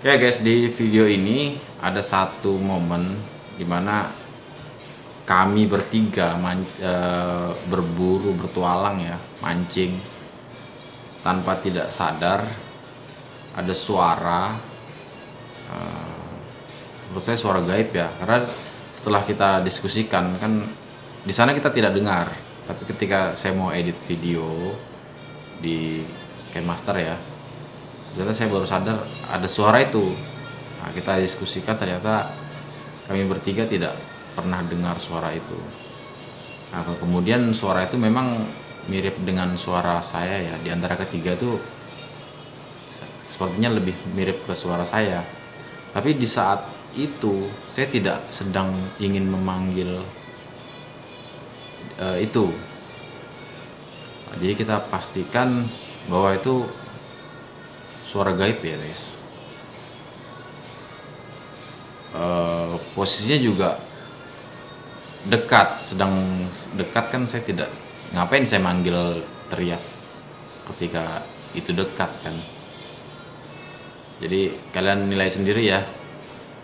Oke guys, di video ini ada satu momen dimana kami bertiga berburu bertualang ya, mancing. Tanpa tidak sadar ada suara, menurut saya suara gaib ya, karena setelah kita diskusikan kan di sana kita tidak dengar, tapi ketika saya mau edit video di KineMaster ya, ternyata saya baru sadar ada suara itu. Nah, kita diskusikan, ternyata kami bertiga tidak pernah dengar suara itu. Nah, kemudian suara itu memang mirip dengan suara saya ya. Di antara ketiga tuh sepertinya lebih mirip ke suara saya. Tapi di saat itu saya tidak sedang ingin memanggil itu. Nah, jadi kita pastikan bahwa itu suara gaib ya guys. Posisinya juga dekat, sedang dekat kan, saya tidak, ngapain saya manggil teriak ketika itu dekat kan. Jadi kalian nilai sendiri ya,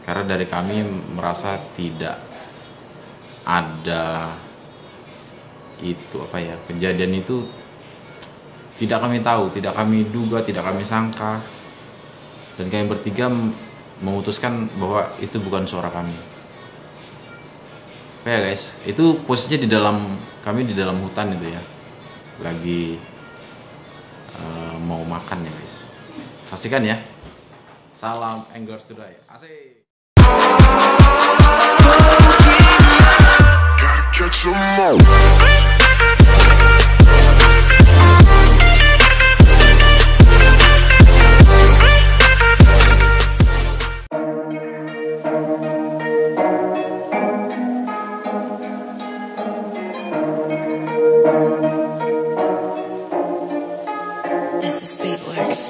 karena dari kami merasa tidak ada itu apa ya, kejadian itu tidak kami tahu, tidak kami duga, tidak kami sangka, dan kami bertiga memutuskan bahwa itu bukan suara kami. Oke ya guys, itu posisinya di dalam, kami di dalam hutan itu ya, lagi mau makan ya guys. Saksikan ya. Salam Anglers Today. Asik. Catch 'em all. This is Beatworks.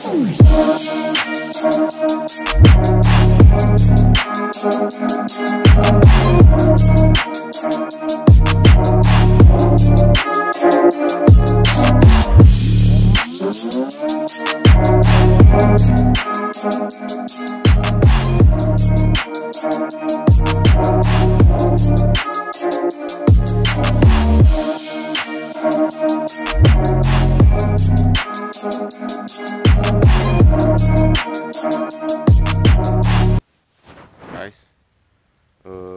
Guys,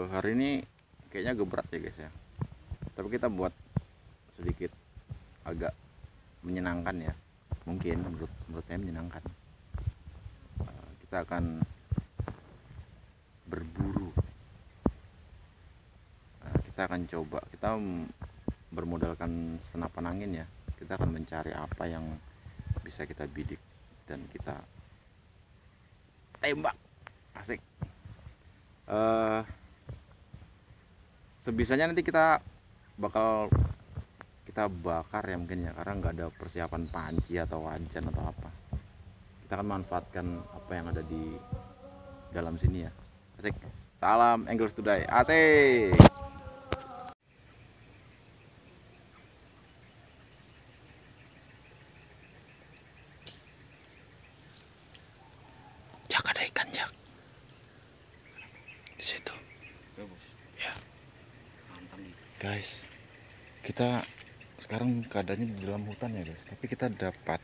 hari ini kayaknya agak berat ya guys ya, tapi kita buat sedikit agak menyenangkan ya, mungkin menurut saya menyenangkan. Kita akan berburu. Kita akan coba, kita bermodalkan senapan angin ya, kita akan mencari apa yang bisa kita bidik dan kita tembak. Asik. Sebisanya nanti kita bakar ya mungkin ya, karena nggak ada persiapan panci atau wajan atau apa. Kita akan manfaatkan apa yang ada di dalam sini ya. Asik. Salam Anglers Today. Asik. Jak, ada ikan jak di situ ya guys. Kita sekarang keadaannya di dalam hutan ya guys, tapi kita dapat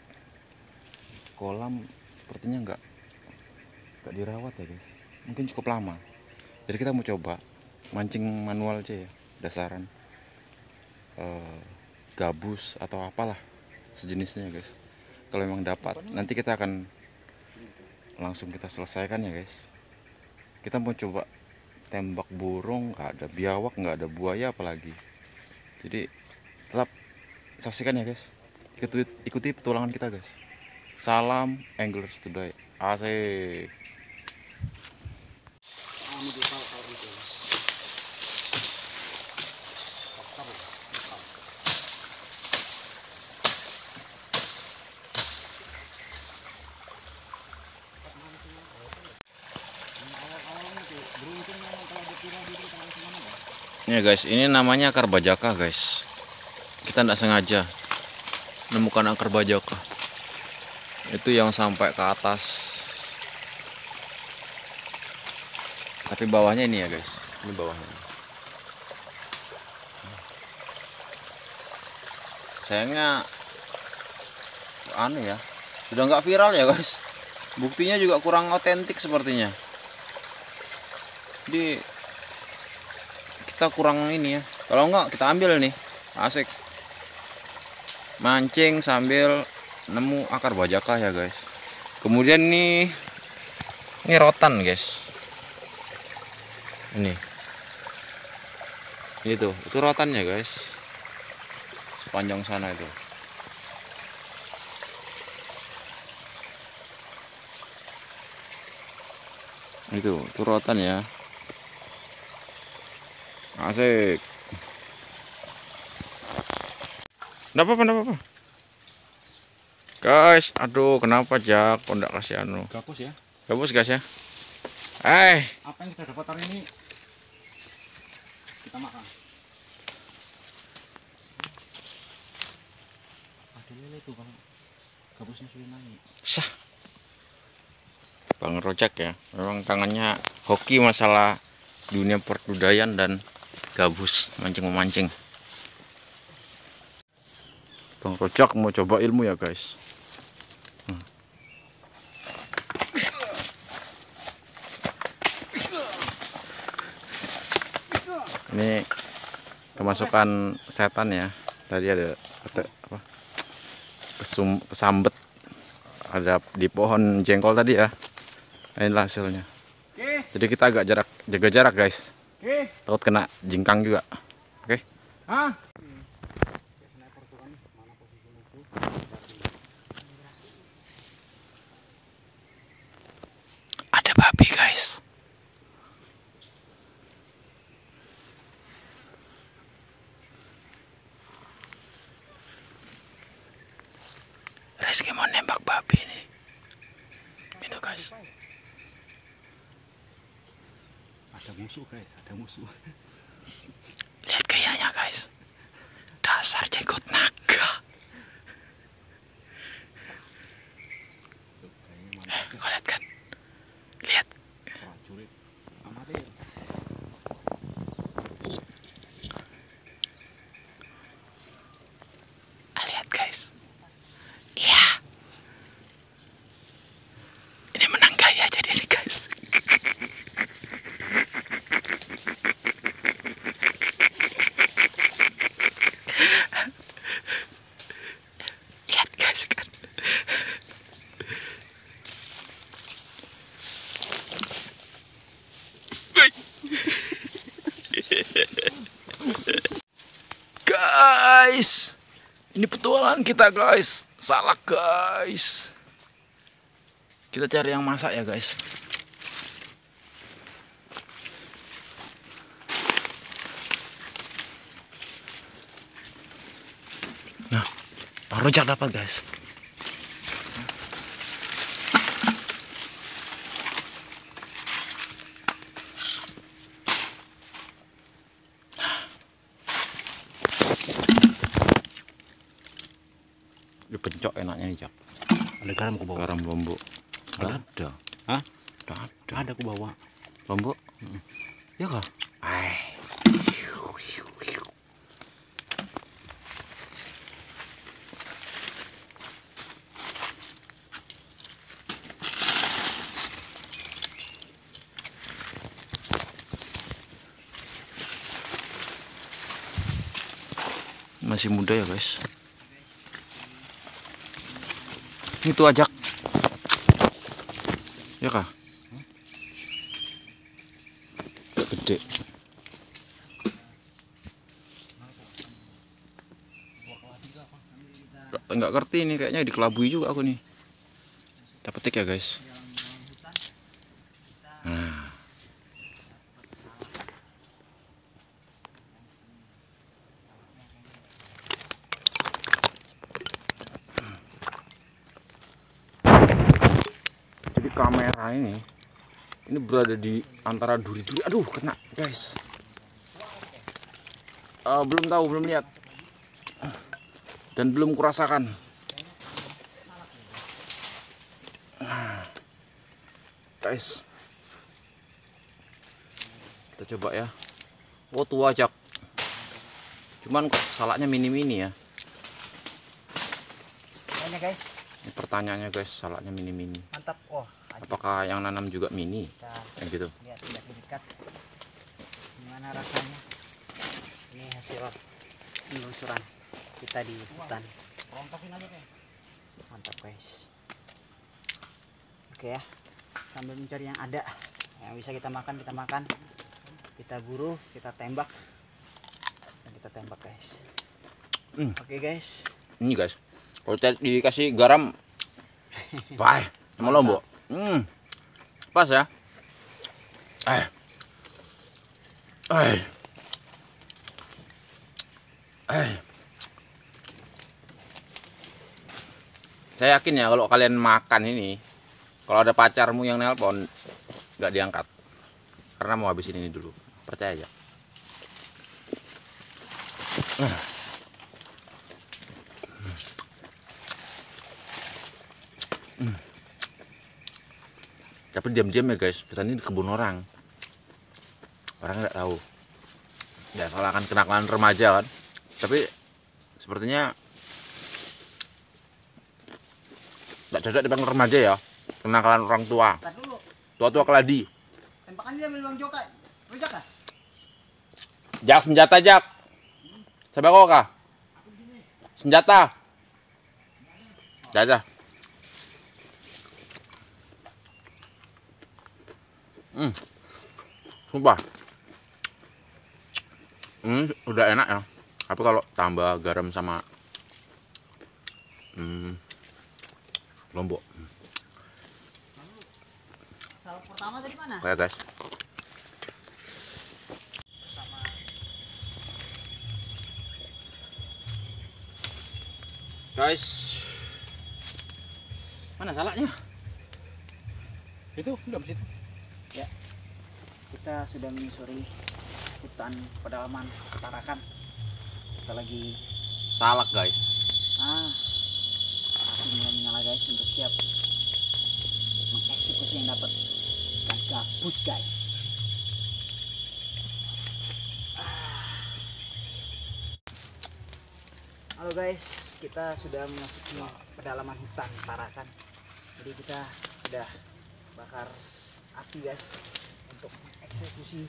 kolam, sepertinya nggak dirawat ya guys, mungkin cukup lama. Jadi kita mau coba mancing manual aja ya, dasaran gabus atau apalah sejenisnya guys. Kalau memang dapat, nanti kita akan langsung kita selesaikan ya guys. Kita mau coba tembak burung, nggak ada biawak, nggak ada buaya apalagi. Jadi tetap saksikan ya guys, ikuti petualangan kita guys. Salam Anglers Today. Asik. Ya guys, ini namanya akar bajaka guys. Kita tidak sengaja menemukan akar bajaka. Itu yang sampai ke atas Tapi bawahnya ini ya guys, ini bawahnya. Sayangnya anu ya, sudah nggak viral ya guys. Buktinya juga kurang otentik sepertinya. Jadi kita kurang ini ya. Kalau nggak kita ambil nih, asik. Mancing sambil nemu akar bajakah ya guys. Kemudian nih, ini rotan guys. Ini tuh, itu rotannya guys. Sepanjang sana itu. Itu rotan ya. Asik. Nggak apa-apa. Guys, aduh kenapa Jak? Kok nggak kasih anu? Gabus ya. Gabus guys ya. Apa yang kita dapat hari ini kita makan. Ada lele tuh bang. Gabusnya sudah naik. Sah. Bang Rojak ya. Memang tangannya hoki masalah dunia perbudayan dan gabus, mancing-memancing. Bang Rojak mau coba ilmu ya guys. Ini kemasukan setan ya. Tadi ada apa? Kesambet ada di pohon jengkol tadi ya. Inilah hasilnya. Jadi kita agak jaga jarak guys. Takut kena jingkang juga. Oke. Ada babi guys. Rizky mau nembak babi nih. Itu guys. Ada musuh guys, ada musuh. Lihat gayanya guys. Dasar jenggot naga. Kau lihat kan? Lihat. Prajurit amatir. Lihat guys. Iya. Ini menang gaya jadi ini guys. Lihat guys kan. Guys, ini petualangan kita guys. Salah guys. Kita cari yang masak ya guys. Nah, Bang Rojak dapat guys. Dipencok enaknya nih Jak. Ada garam ku bawa. Garam lombok. Nggak ada. Hah? Nggak ada. Ada ku bawa. Lombok. Ya kah? Masih muda ya guys. Itu ajak. Ya kah? Gede. Nggak ngerti ini, kayaknya dikelabui juga aku nih. Kita petik ya guys. Nah. Jadi kamera ini berada di antara duri-duri. Aduh, kena guys. Belum tahu, belum lihat. Dan belum kurasakan. Guys, Kita coba ya. Oh, tua jak. Cuman kok salaknya mini-mini ya. Ini guys, Ini pertanyaannya guys, salaknya mini-mini. mantap. Oh, Apakah yang nanam juga mini? kita Yang gitu. lihat lebih dekat gimana rasanya. Ini hasil penelusuran kita di hutan. Mantap guys. Oke ya, sambil mencari yang ada yang bisa kita makan, kita buru, kita tembak, dan kita tembak guys. Oke guys, Ini guys, kalau dikasih garam, baik sama lombok. Pas ya. Saya yakin ya kalau kalian makan ini, kalau ada pacarmu yang nelpon, nggak diangkat, karena mau habisin ini dulu. Percaya aja. Tapi diam-diam ya guys, kita ini di kebun orang nggak tahu ya, soalnya akan kenakalan remaja kan, tapi sepertinya nggak cocok dipanggil remaja ya, kenakalan orang tua, tar dulu. tua keladi. Tembakan dia ambil Bang Joka. Rujak kah? Jak, senjata jak, sabako kah? Senjata, dadah. Sumpah, ini udah enak ya. Tapi kalau tambah garam sama lombok, Salak pertama tadi mana? kayak guys. Guys, mana salaknya? Itu udah situ. Ya, kita sudah menyusuri hutan pedalaman Tarakan. Kita lagi Salak guys. api mulai menyala guys, untuk siap mengeksekusi yang dapat ikan gabus guys. Halo guys, kita sudah memasuki pedalaman hutan Tarakan. Jadi kita sudah bakar api guys untuk eksekusi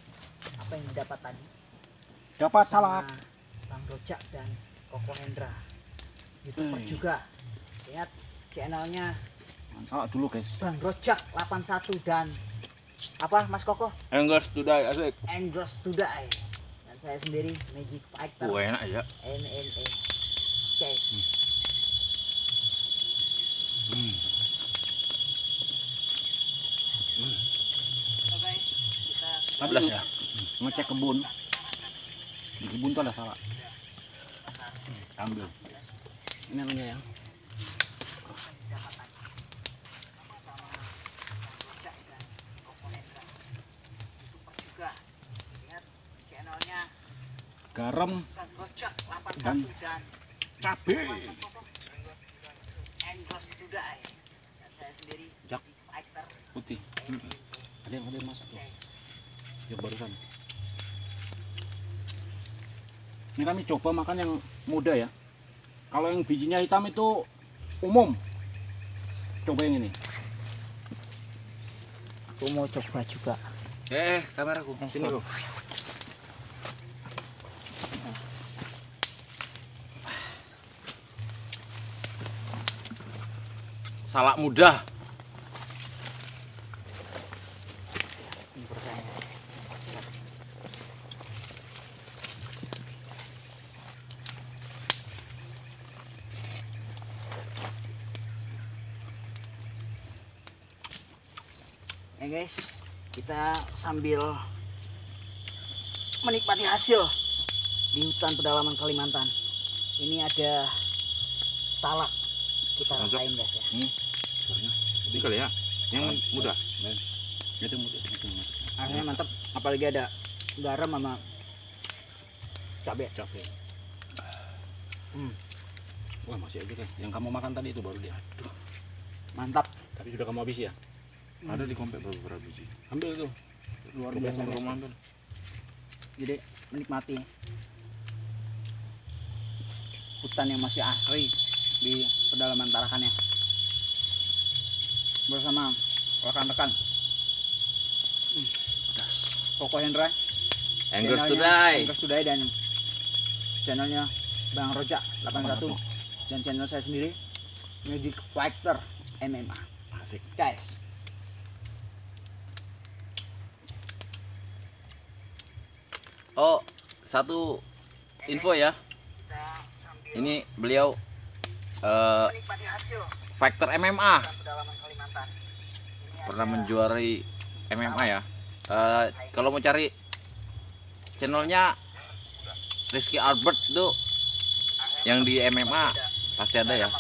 apa yang didapat tadi. Dapat Sama salak. Bang Rojak dan Koko Hendra. YouTuber juga. Lihat channelnya Salak dulu guys. Bang Rojak 81 dan apa Mas Koko? Enggak sudah asik. Andros Tudai. Dan saya sendiri Magic Fighter Enak ya. NNE. Guys. Halo guys, kita sudah 14 ya. Ngecek kebun. Di kebun tuh ada salak. Ambil. Ini anunya ya. juga. Lihat channelnya Garam Bang Rojak 81 Dan dan cabe. Andros Tudai. Dan saya sendiri Jak. Fighter. Putih. Ada yang masak tuh. Yang barusan. Ini kami coba makan yang muda ya. Kalau yang bijinya hitam itu umum. Coba yang ini. Aku mau coba juga. Kameraku. Sini bro. Salak muda. Ini pertanyaan. Ya guys, kita sambil menikmati hasil di hutan pedalaman Kalimantan. Ini ada salak, kita Masuk. rasain guys ya. Ini kali ya. Yang muda. Itu muda. Itu masuk. Rasanya mantap, apalagi ada garam sama cabai. Cabe. Wah masih aja kan. Yang kamu makan tadi itu baru dia. Aduh. Mantap. Tapi sudah kamu habis ya. Ada di kompek beberapa biji. Ambil tuh. Luar Rumah biasa. rumah ambil. Jadi menikmati hutan yang masih asri di pedalaman Tarakannya bersama rekan-rekan. Koko Hendra, Anglers channelnya Today. Anglers Today, dan channelnya Bang Roja 81 dan channel saya sendiri Magic Fighter MMA. Asik guys. Oh, satu info ya. Ini beliau Menikmati hasil fighter MMA, pedalaman Kalimantan. pernah menjuarai MMA ya. Kalau mau cari channelnya Rizky Albert tuh yang di MMA pasti ada ya,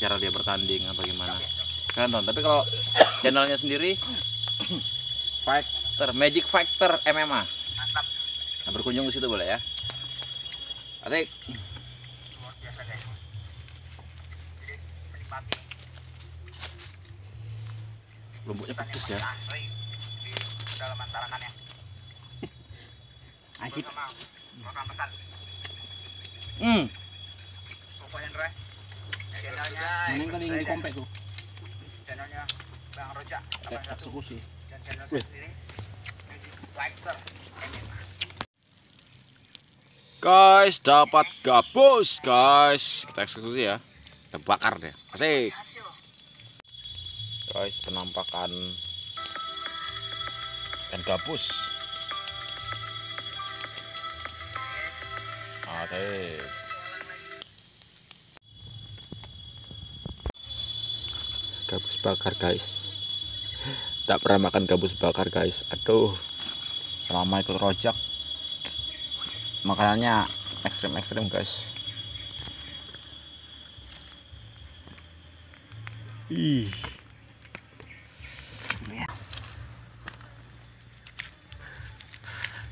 cara dia bertanding apa gimana kalian tonton. Tapi kalau channelnya sendiri Fighter Magic Fighter MMA, nah, berkunjung ke situ boleh ya. Asik. Luar biasa guys. Jadi menikmati Lomboknya pedes ya. asri di pedalaman Tarakannya. Anjir. Bersama rekan-rekan. Koko Hendra, channelnya Ini kan yang di komplek tuh. channelnya Bang Roja 81 Eksekusi. dan channel saya sendiri Magic Fighter MMA. Guys, dapat gabus guys. Kita eksekusi ya. Kita bakar deh. Asik. Hasil Guys, penampakan ikan gabus. Asik. Gabus bakar guys. Tak pernah makan gabus bakar guys. Aduh. Selama ikut rojak makanannya ekstrim-ekstrim guys. Ih.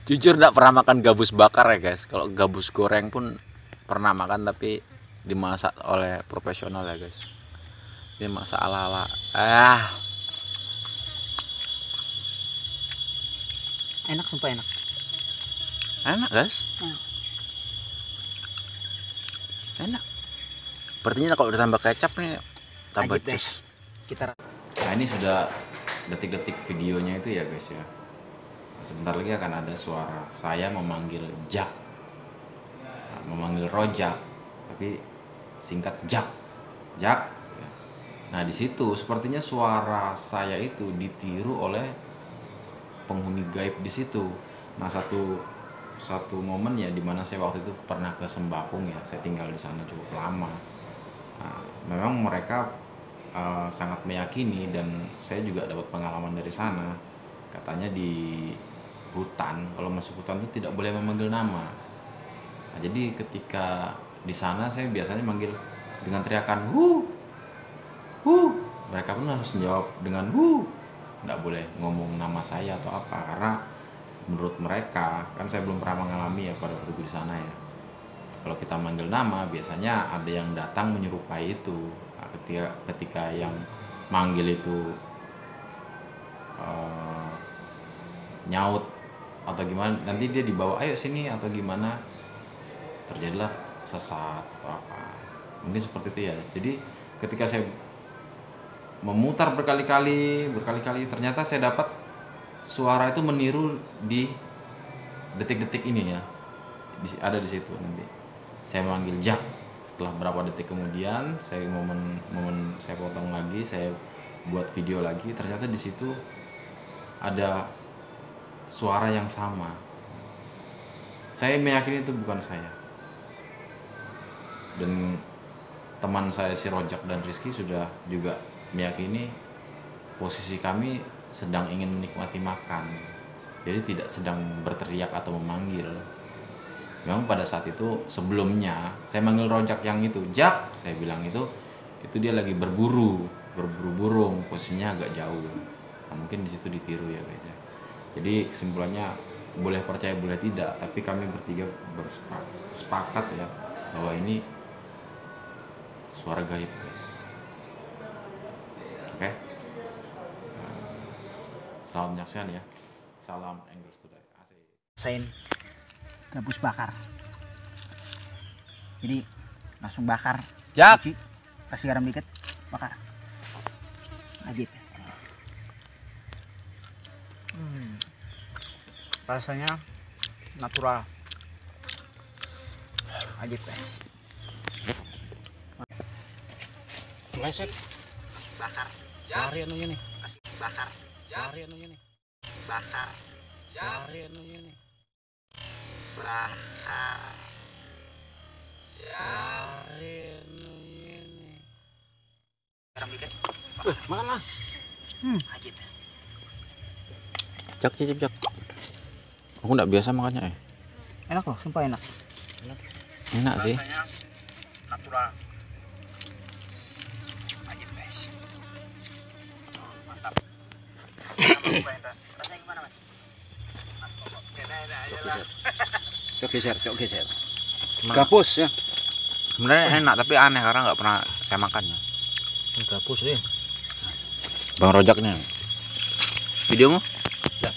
Jujur enggak pernah makan gabus bakar ya guys. Kalau gabus goreng pun pernah makan, tapi dimasak oleh profesional ya guys. Ini masak ala-ala. enak, sumpah enak. Enak guys. Enak. Sepertinya kalau ditambah kecap nih tambah Ajib deh. jus. Kita Nah, ini sudah detik-detik videonya itu ya guys ya. Sebentar lagi akan ada suara saya memanggil Jak, nah, memanggil Rojak, tapi singkat Jak, Jak. Ya. Nah di situ sepertinya suara saya itu ditiru oleh penghuni gaib di situ. Nah satu momen ya dimana saya waktu itu pernah ke Sembakung ya, saya tinggal di sana cukup lama. Nah, memang mereka sangat meyakini, dan saya juga dapat pengalaman dari sana. Katanya di hutan, kalau masuk hutan itu tidak boleh memanggil nama. Nah, jadi ketika di sana saya biasanya manggil dengan teriakan hu. Mereka pun harus menjawab dengan hu. Tidak boleh ngomong nama saya atau apa, karena menurut mereka, kan saya belum pernah mengalami ya pada waktu di sana ya. Kalau kita manggil nama biasanya ada yang datang menyerupai itu. Nah, ketika yang manggil itu nyaut atau gimana, nanti dia dibawa ayo sini atau gimana, terjadilah sesat atau apa, mungkin seperti itu ya. Jadi ketika saya memutar berkali-kali ternyata saya dapat suara itu meniru di detik-detik ini ya, ada di situ. Nanti saya manggil Jak, setelah berapa detik kemudian saya momen saya potong lagi, saya buat video lagi, ternyata di situ ada suara yang sama. Saya meyakini itu bukan saya, dan teman saya si Rojak dan Rizky sudah juga meyakini posisi kami sedang ingin menikmati makan, jadi tidak sedang berteriak atau memanggil. Memang pada saat itu sebelumnya saya manggil Rojak yang itu, Jak, saya bilang itu dia lagi berburu burung, posisinya agak jauh. Nah, mungkin di situ ditiru ya guys ya. Jadi kesimpulannya boleh percaya boleh tidak, tapi kami bertiga bersepakat ya bahwa ini suara gaib guys. Oke. Salam menyaksikan ya. Salam Anglers Today. Asik. rasain gabus bakar. Jadi langsung bakar. Jak. Cuci, kasih garam dikit, bakar. Ajib. Rasanya natural. Ajib guys. Leset. Bakar. Cari anunya nih. Kasih bakar. Cari anunya nih. Bakar. Cari anunya nih. Bakar. Cari anunya nih. Garam dikit. Makan lah. Ajib. Jak, cicip, jak. Aku nggak biasa makannya Enak loh, sumpah enak. Enak sih. Rasanya natural. Ajib guys. Mantap. Rasanya gimana mas? Cok geser. Gabus ya. Sebenarnya enak tapi aneh karena nggak pernah saya makannya. Gabus nih. Bang Rojaknya. Videomu? Ya.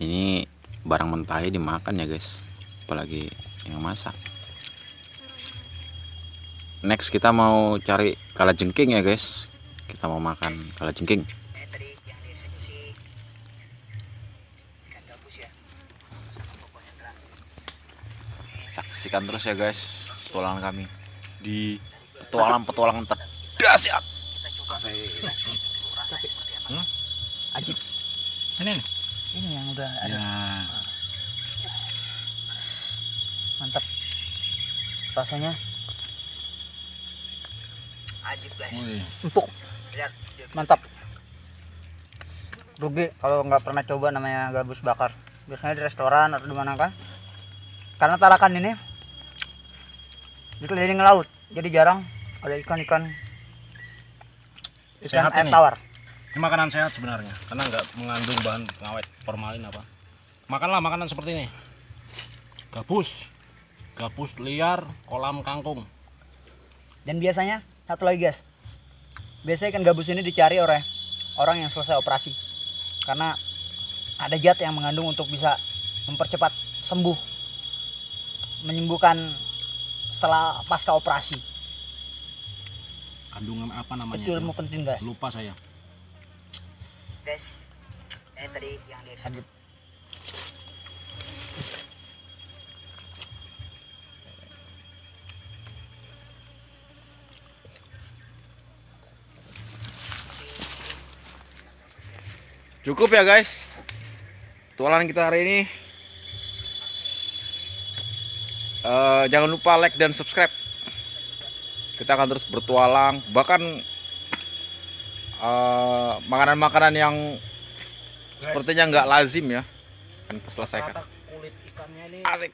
Ini barang mentahnya dimakan ya guys, apalagi yang masak. Next kita mau cari kalajengking ya guys. Kita mau makan kalajengking. Ini tadi yang dieksekusi ikan gabus ya. Sama pokoknya terang. Saksikan terus ya guys petualangan kami di petualangan terdahsyat. Kita coba rasanya seperti apa. Ajib. Ini nih. Ini yang udah ada. Ya. Mantap. Rasanya ajib guys. Wih. Empuk. Lihat. Mantap. Rugi kalau nggak pernah coba namanya gabus bakar. Biasanya di restoran atau di mana kan. Karena Tarakan ini dikelilingi laut, jadi jarang ada ikan-ikan Sehat air ini. tawar. Ini makanan sehat sebenarnya, karena nggak mengandung bahan pengawet formalin apa. Makanlah makanan seperti ini. Gabus liar, kolam kangkung. Dan biasanya satu lagi guys, biasanya ikan gabus ini dicari oleh orang yang selesai operasi, karena ada zat yang mengandung untuk bisa mempercepat sembuh, menyembuhkan setelah pasca operasi. Kandungan apa namanya? Itu ilmu penting guys. Lupa saya. Guys, ini tadi yang dia Cukup ya guys petualangan kita hari ini. Jangan lupa like dan subscribe. Kita akan terus bertualang, bahkan makanan-makanan yang sepertinya nggak lazim ya akan selesaikan. Kulit ikannya ini Asik.